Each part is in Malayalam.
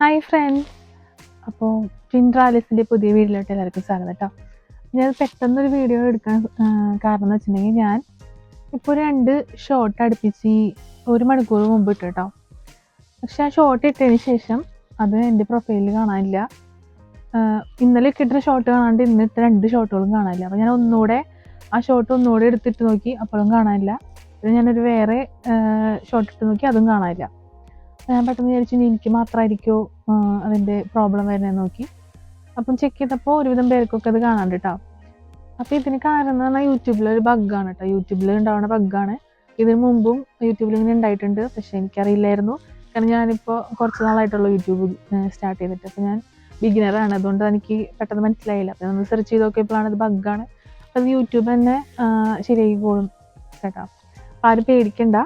ഹായ് ഫ്രണ്ട്സ്, അപ്പോൾ ട്വിൻട്രാലിസിൻ്റെ പുതിയ വീഡിയോയിലോട്ട് എല്ലാവർക്കും സ്വാഗതം കേട്ടോ. ഞാൻ പെട്ടെന്നൊരു വീഡിയോ എടുക്കാൻ കാരണം എന്ന് വെച്ചിട്ടുണ്ടെങ്കിൽ ഞാൻ ഇപ്പോൾ 2 ഷോർട്ട് അടുപ്പിച്ച് 1 മണിക്കൂർ മുമ്പ് ഇട്ടു കേട്ടോ. പക്ഷെ ആ ഷോർട്ട് ഇട്ടതിന് ശേഷം അത് എൻ്റെ പ്രൊഫൈലിൽ കാണാനില്ല. ഇന്നലെ ഇട്ടിട്ട് ഷോർട്ട് കാണാണ്ട് ഇന്നിട്ട് 2 ഷോർട്ടുകളും കാണാനില്ല. അപ്പോൾ ഞാൻ ആ ഷോർട്ട് ഒന്നുകൂടെ എടുത്തിട്ട് നോക്കി, അപ്പോഴും കാണാനില്ല. പിന്നെ ഞാനൊരു വേറെ ഷോർട്ട് ഇട്ട് നോക്കി, അതും കാണാനില്ല. ഞാൻ പെട്ടെന്ന് വിചാരിച്ചു എനിക്ക് മാത്രമായിരിക്കുമോ അതിൻ്റെ പ്രോബ്ലം വരുന്നതെന്ന് നോക്കി. അപ്പം ചെക്ക് ചെയ്തപ്പോൾ ഒരുവിധം പേർക്കൊക്കെ അത് കാണാണ്ട് കേട്ടോ. അപ്പോൾ ഇതിന് കാരണം എന്ന് പറഞ്ഞാൽ യൂട്യൂബിലൊരു ബഗ്ഗാണ് കേട്ടോ. യൂട്യൂബിൽ ഉണ്ടാവുന്ന ബഗ്ഗാണ്. ഇതിന് മുമ്പും യൂട്യൂബിൽ ഇങ്ങനെ ഉണ്ടായിട്ടുണ്ട്, പക്ഷേ എനിക്കറിയില്ലായിരുന്നു. കാരണം ഞാനിപ്പോൾ കുറച്ച് നാളായിട്ടുള്ളൂ യൂട്യൂബ് സ്റ്റാർട്ട് ചെയ്തിട്ട്. അപ്പോൾ ഞാൻ ബിഗിനറാണ്, അതുകൊണ്ട് എനിക്ക് പെട്ടെന്ന് മനസ്സിലായില്ല. അപ്പോൾ നമ്മൾ സെർച്ച് ചെയ്ത് നോക്കിയപ്പോഴാണ് ഇത് ബഗ്ഗാണ്. അപ്പോൾ അത് യൂട്യൂബ് തന്നെ ശരിയായിക്കോളും കേട്ടോ. അപ്പോൾ ആരും പേടിക്കണ്ട.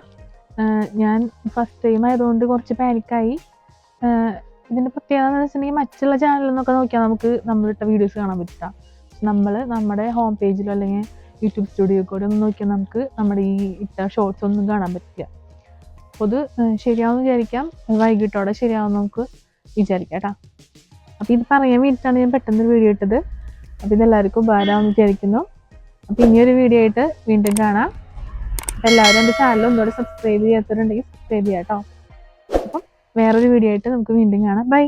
ഞാൻ ഫസ്റ്റ് ടൈം ആയതുകൊണ്ട് കുറച്ച് പാനിക്കായി. ഇതിൻ്റെ പ്രത്യേകത എന്ന് വെച്ചിട്ടുണ്ടെങ്കിൽ മറ്റുള്ള ചാനലിൽ നിന്നൊക്കെ നോക്കിയാൽ നമുക്ക് നമ്മളിട്ട വീഡിയോസ് കാണാൻ പറ്റില്ല. നമ്മുടെ ഹോം പേജിലോ അല്ലെങ്കിൽ യൂട്യൂബ് സ്റ്റുഡിയോ കൂടെ ഒന്നും നോക്കിയാൽ നമുക്ക് നമ്മുടെ ഈ ഇട്ട ഷോർട്സ് ഒന്നും കാണാൻ പറ്റില്ല. അപ്പോൾ അത് ശരിയാവുമെന്ന് വിചാരിക്കാം, വൈകിട്ടോടെ ശരിയാവുമെന്ന് നമുക്ക് വിചാരിക്കാം കേട്ടോ. അപ്പോൾ ഇത് പറയാൻ വേണ്ടിയിട്ടാണ് ഞാൻ പെട്ടെന്നൊരു വീഡിയോ ഇട്ടത്. അപ്പോൾ ഇതെല്ലാവർക്കും ഉപകാരമാണെന്ന് വിചാരിക്കുന്നു. അപ്പോൾ ഇനിയൊരു വീഡിയോ ആയിട്ട് വീണ്ടും കാണാം. എല്ലാവരും എൻ്റെ ചാനൽ ഒന്നുകൂടെ സബ്സ്ക്രൈബ് ചെയ്യാത്തവരുണ്ടെങ്കിൽ സബ്സ്ക്രൈബ് ചെയ്യാം കേട്ടോ. അപ്പം വേറൊരു വീഡിയോ ആയിട്ട് നമുക്ക് വീണ്ടും കാണാം. ബൈ.